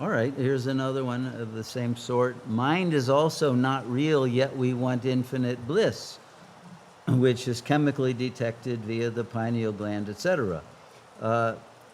All right, here's another one of the same sort. Mind is also not real, yet we want infinite bliss, which is chemically detected via the pineal gland, etc.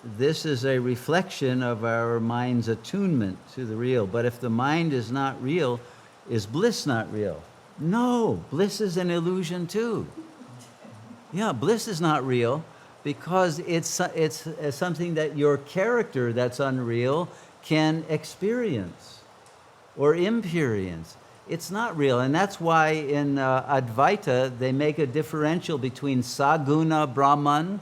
This is a reflection of our mind's attunement to the real. But if the mind is not real, is bliss not real? No, bliss is an illusion too. Yeah, bliss is not real because it's something that your character that's unreal can experience or imperience. It's not real, and that's why in Advaita they make a differential between Saguna Brahman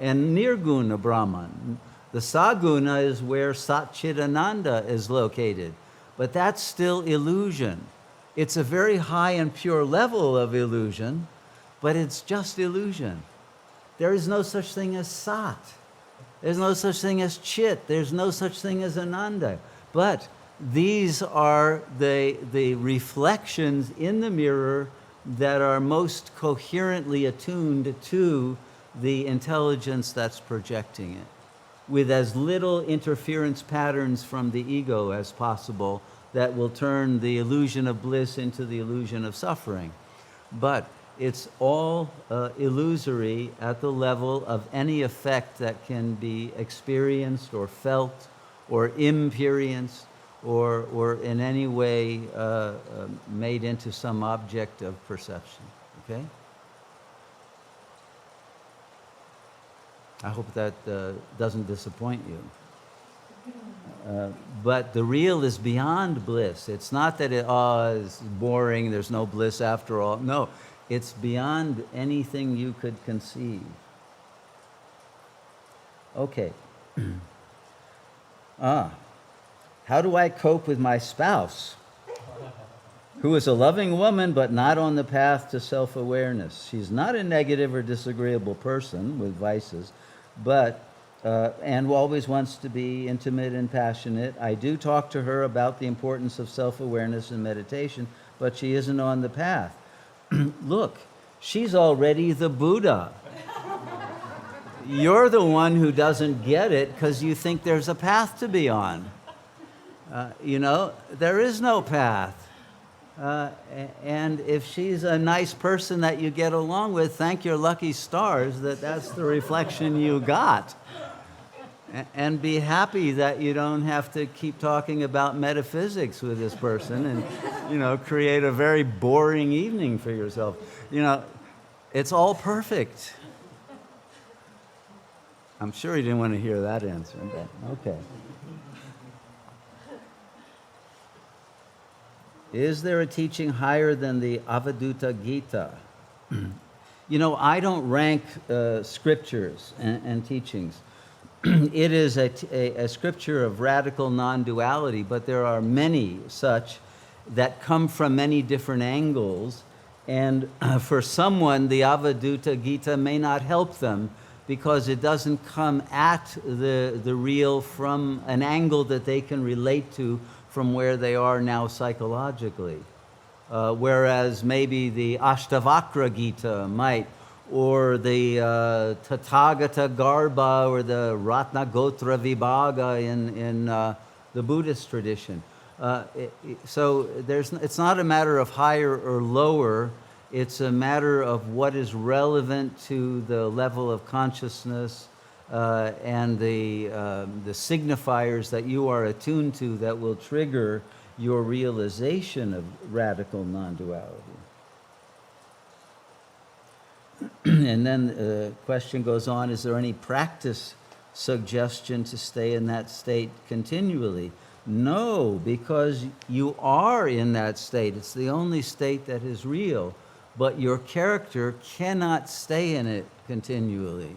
and Nirguna Brahman. The Saguna is where Satchidananda is located, but that's still illusion. It's a very high and pure level of illusion, but it's just illusion. There is no such thing as Sat. There's no such thing as Chit. There's no such thing as Ananda. But these are the reflections in the mirror that are most coherently attuned to the intelligence that's projecting it, with as little interference patterns from the ego as possible that will turn the illusion of bliss into the illusion of suffering. But it's all illusory at the level of any effect that can be experienced or felt or imperienced or in any way made into some object of perception. Okay? I hope that doesn't disappoint you. But the real is beyond bliss. It's not that it's boring, there's no bliss after all. No, it's beyond anything you could conceive. Okay. How do I cope with my spouse, who is a loving woman but not on the path to self-awareness? She's not a negative or disagreeable person with vices, but and always wants to be intimate and passionate. I do talk to her about the importance of self-awareness and meditation, but she isn't on the path. Look, she's already the Buddha. You're the one who doesn't get it because you think there's a path to be on. There is no path. And if she's a nice person that you get along with, thank your lucky stars that that's the reflection you got. And be happy that you don't have to keep talking about metaphysics with this person and, create a very boring evening for yourself. It's all perfect. I'm sure you didn't want to hear that answer, but okay. Is there a teaching higher than the Advaita Gita? I don't rank scriptures and teachings. It is a scripture of radical non-duality, but there are many such that come from many different angles. And for someone, the Advaita Gita may not help them because it doesn't come at the real from an angle that they can relate to from where they are now psychologically. Whereas maybe the Ashtavakra Gita might, or the Tathagata Garbha, or the Ratnagotra Vibhaga in the Buddhist tradition. So it's not a matter of higher or lower, it's a matter of what is relevant to the level of consciousness and the signifiers that you are attuned to that will trigger your realization of radical non-duality. And then the question goes on, is there any practice suggestion to stay in that state continually? No, because you are in that state. It's the only state that is real, but your character cannot stay in it continually.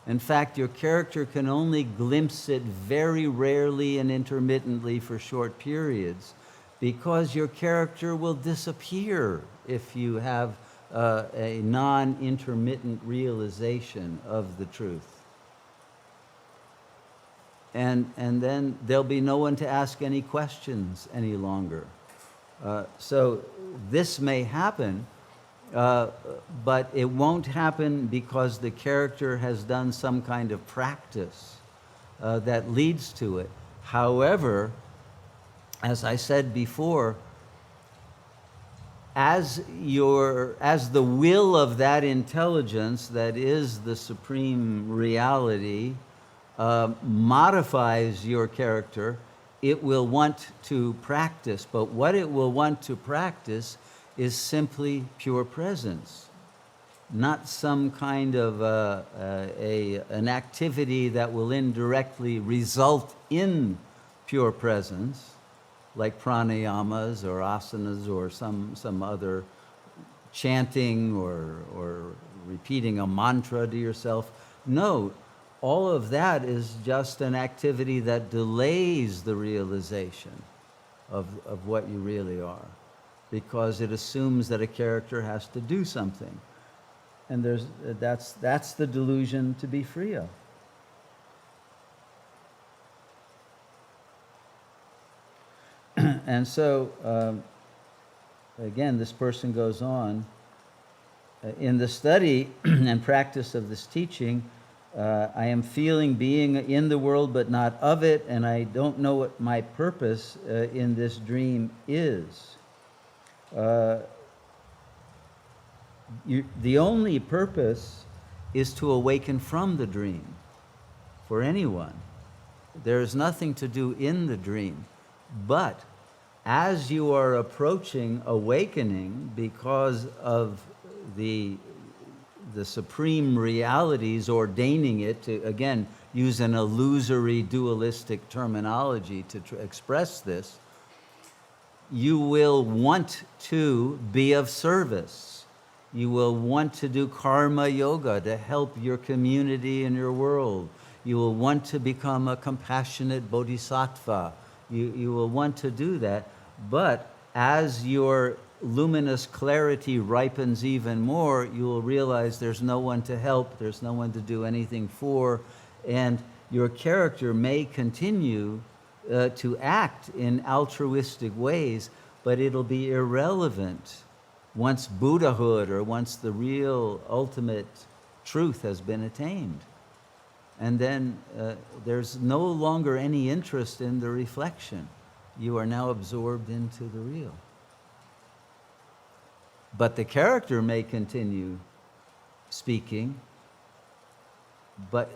In fact, your character can only glimpse it very rarely and intermittently for short periods, because your character will disappear if you have a non-intermittent realization of the truth. And then there'll be no one to ask any questions any longer. So this may happen, but it won't happen because the character has done some kind of practice that leads to it. However, as I said before, as the will of that intelligence that is the supreme reality modifies your character, it will want to practice. But what it will want to practice is simply pure presence, not some kind of an activity that will indirectly result in pure presence, like pranayamas or asanas or some other chanting or repeating a mantra to yourself. No, all of that is just an activity that delays the realization of what you really are, because it assumes that a character has to do something. And that's the delusion to be free of. And so, again, this person goes on, in the study and practice of this teaching, I am feeling being in the world but not of it, and I don't know what my purpose in this dream is. The only purpose is to awaken from the dream for anyone. There is nothing to do in the dream. But as you are approaching awakening because of the supreme realities ordaining it, to again use an illusory dualistic terminology to express this, you will want to be of service. You will want to do karma yoga to help your community and your world. You will want to become a compassionate bodhisattva. You will want to do that, but as your luminous clarity ripens even more, you will realize there's no one to help, there's no one to do anything for, and your character may continue to act in altruistic ways, but it'll be irrelevant once Buddhahood or once the real ultimate truth has been attained. And then there's no longer any interest in the reflection. You are now absorbed into the real. But the character may continue speaking, but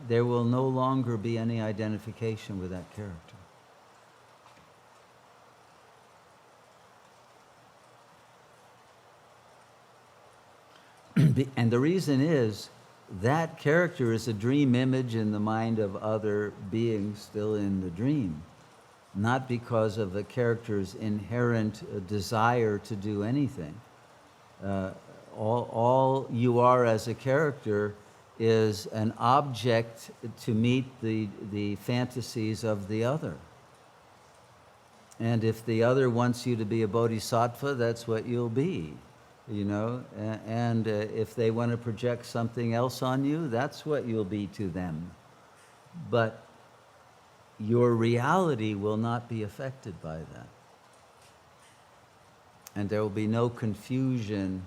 there will no longer be any identification with that character. And the reason is, that character is a dream image in the mind of other beings still in the dream, not because of the character's inherent desire to do anything. All you are as a character is an object to meet the fantasies of the other. And if the other wants you to be a bodhisattva, that's what you'll be. You know, and if they want to project something else on you, that's what you'll be to them. But your reality will not be affected by that. And there will be no confusion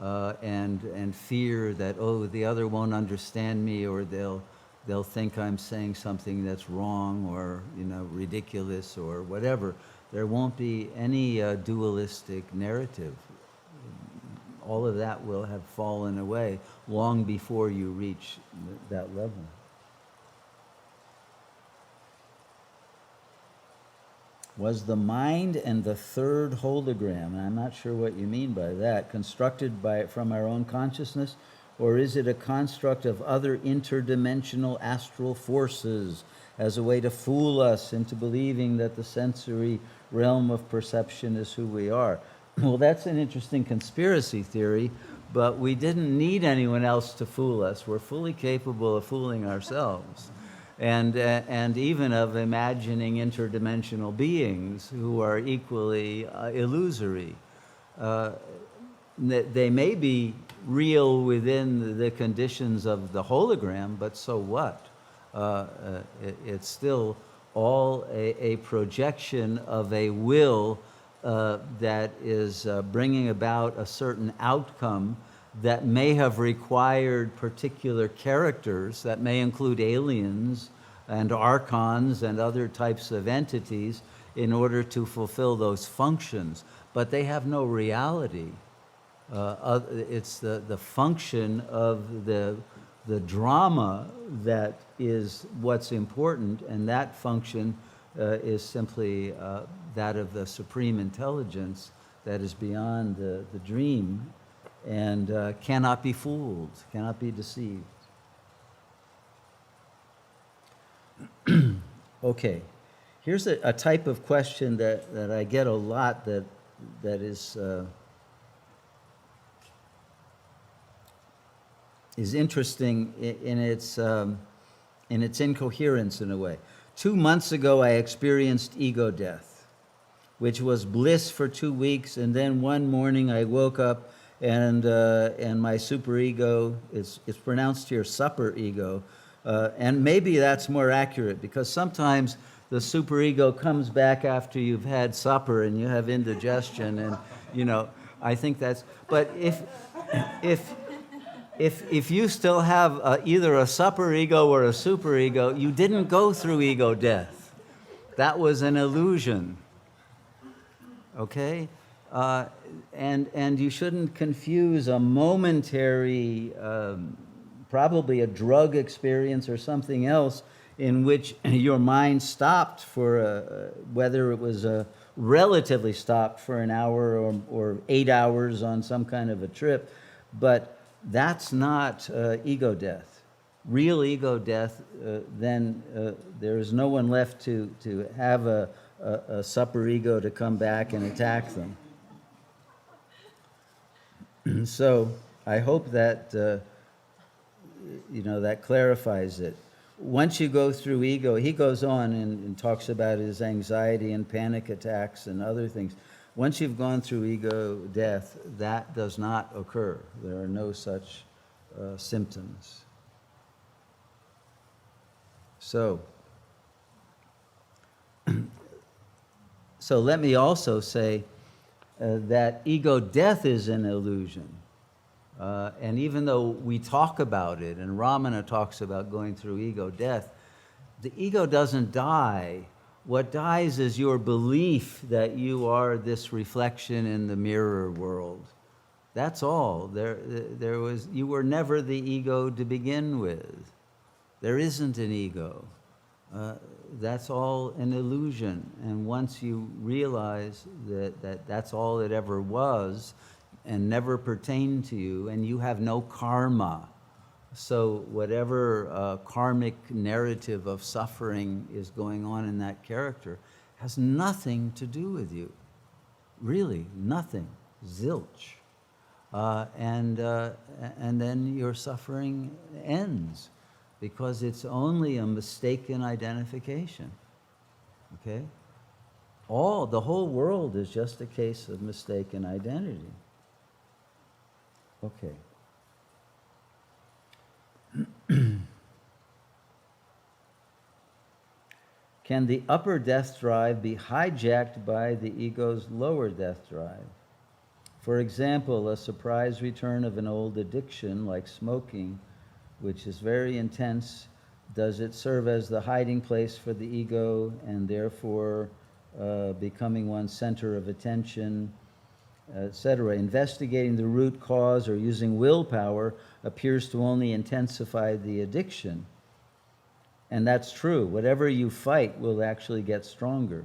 and fear that, oh, the other won't understand me, or they'll think I'm saying something that's wrong or, you know, ridiculous or whatever. There won't be any dualistic narrative. All of that will have fallen away long before you reach that level. Was the mind and the third hologram, and I'm not sure what you mean by that, constructed from our own consciousness, or is it a construct of other interdimensional astral forces as a way to fool us into believing that the sensory realm of perception is who we are? Well, that's an interesting conspiracy theory, but we didn't need anyone else to fool us. We're fully capable of fooling ourselves, and even of imagining interdimensional beings who are equally illusory. They may be real within the conditions of the hologram, but so what? It's still all a projection of a will that is bringing about a certain outcome that may have required particular characters, that may include aliens, and archons and other types of entities in order to fulfill those functions, but they have no reality. It's the function of the drama that is what's important, and that function is simply that of the supreme intelligence that is beyond the dream and cannot be fooled, cannot be deceived. Okay, here's a type of question that I get a lot that is interesting in its incoherence in a way. 2 months ago, I experienced ego death, which was bliss for 2 weeks, and then one morning I woke up and my superego, it's pronounced here supper ego, and maybe that's more accurate because sometimes the superego comes back after you've had supper and you have indigestion, and I think that's. But if you still have either a supper ego or a superego, you didn't go through ego death. That was an illusion. Okay? And you shouldn't confuse a momentary, probably a drug experience or something else in which your mind stopped for, whether it was relatively stopped for an hour or 8 hours on some kind of a trip, but that's not ego death. Real ego death, then there is no one left to have a supper ego to come back and attack them. So I hope that that clarifies it. Once you go through ego, he goes on and talks about his anxiety and panic attacks and other things. Once you've gone through ego death, that does not occur. There are no such symptoms. So let me also say that ego death is an illusion. And even though we talk about it, and Ramana talks about going through ego death, the ego doesn't die. What dies is your belief that you are this reflection in the mirror world. That's all. You were never the ego to begin with. There isn't an ego. That's all an illusion. And once you realize that that's all it ever was and never pertained to you, and you have no karma, so whatever karmic narrative of suffering is going on in that character has nothing to do with you. Really, nothing. Zilch. And then your suffering ends because it's only a mistaken identification. Okay? The whole world is just a case of mistaken identity. Okay. Can the upper death drive be hijacked by the ego's lower death drive? For example, a surprise return of an old addiction like smoking, which is very intense, does it serve as the hiding place for the ego and therefore becoming one's center of attention, etc.? Investigating the root cause or using willpower appears to only intensify the addiction. And that's true. Whatever you fight will actually get stronger,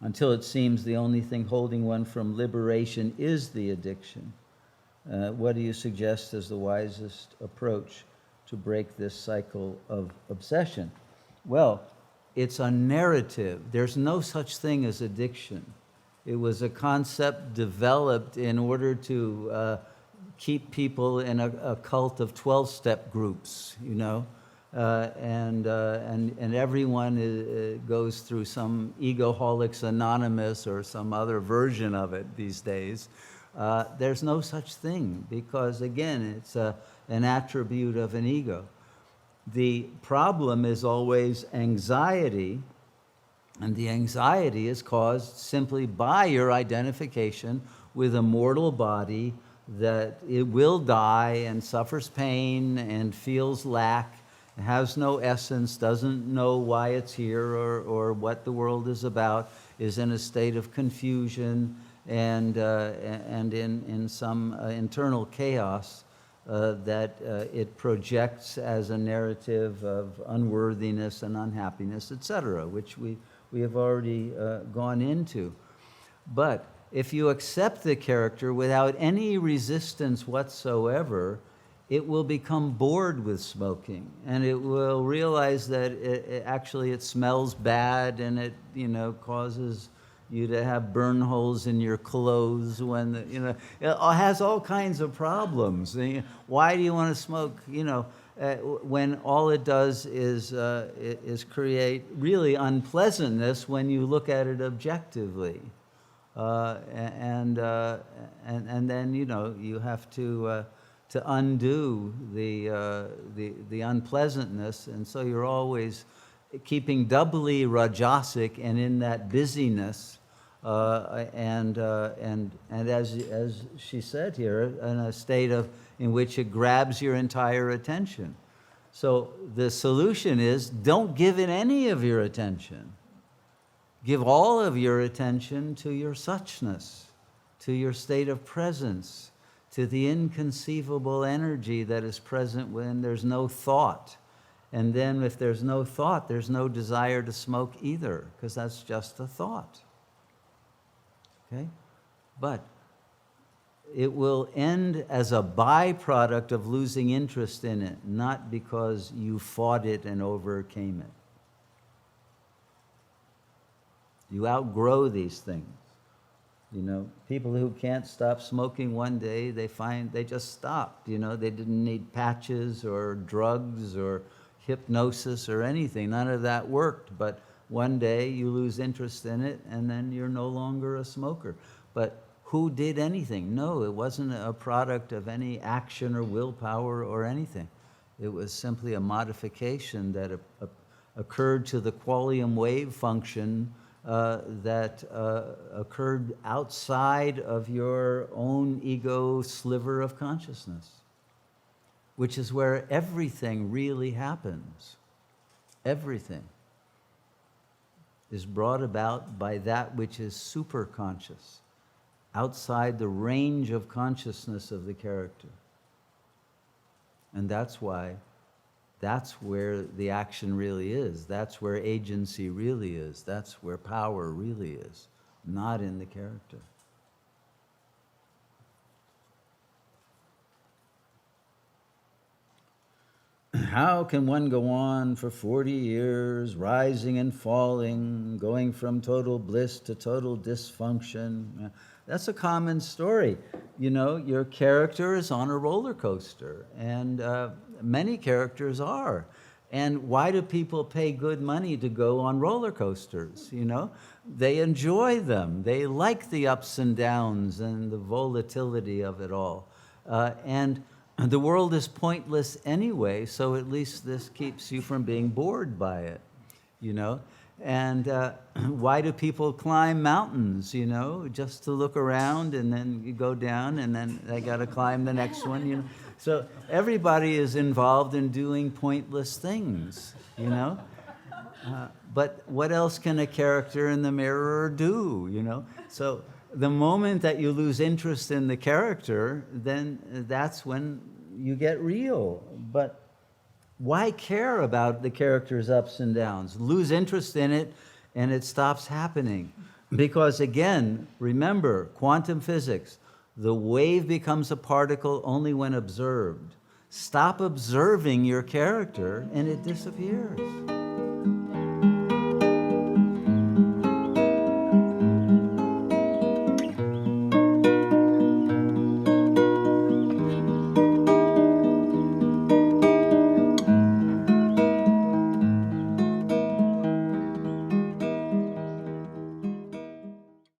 until it seems the only thing holding one from liberation is the addiction. What do you suggest as the wisest approach to break this cycle of obsession? Well, it's a narrative. There's no such thing as addiction. It was a concept developed in order to keep people in a cult of 12-step groups, and everyone goes through some Egoholics Anonymous or some other version of it these days. There's no such thing because, again, it's an attribute of an ego. The problem is always anxiety, and the anxiety is caused simply by your identification with a mortal body that it will die and suffers pain and feels lack has no essence, doesn't know why it's here or what the world is about, is in a state of confusion and in some internal chaos that it projects as a narrative of unworthiness and unhappiness, etc., which we have already gone into. But if you accept the character without any resistance whatsoever, it will become bored with smoking, and it will realize that it smells bad, and it causes you to have burn holes in your clothes when it has all kinds of problems. Why do you want to smoke? When all it does is create really unpleasantness when you look at it objectively, and then you have to undo the unpleasantness, and so you're always keeping doubly rajasic and in that busyness, and as she said here, in a state in which it grabs your entire attention. So the solution is, don't give it any of your attention. Give all of your attention to your suchness, to your state of presence, to the inconceivable energy that is present when there's no thought. And then if there's no thought, there's no desire to smoke either, because that's just a thought. Okay? But it will end as a byproduct of losing interest in it, not because you fought it and overcame it. You outgrow these things. People who can't stop smoking one day, they find they just stopped. They didn't need patches or drugs or hypnosis or anything. None of that worked. But one day you lose interest in it, and then you're no longer a smoker. But who did anything? No, it wasn't a product of any action or willpower or anything. It was simply a modification that occurred to the qualium wave function that occurred outside of your own ego sliver of consciousness, which is where everything really happens. Everything is brought about by that which is superconscious, outside the range of consciousness of the character. And that's why that's where the action really is. That's where agency really is. That's where power really is, not in the character. How can one go on for 40 years, rising and falling, going from total bliss to total dysfunction? That's a common story. Your character is on a roller coaster, and many characters are. And why do people pay good money to go on roller coasters? They enjoy them. They like the ups and downs and the volatility of it all. And the world is pointless anyway, so at least this keeps you from being bored by it, And why do people climb mountains, just to look around, and then you go down, and then they got to climb the next one, So everybody is involved in doing pointless things, But what else can a character in the mirror do, So the moment that you lose interest in the character, then that's when you get real. But why care about the character's ups and downs? Lose interest in it, and it stops happening. Because again, remember, quantum physics, the wave becomes a particle only when observed. Stop observing your character, and it disappears.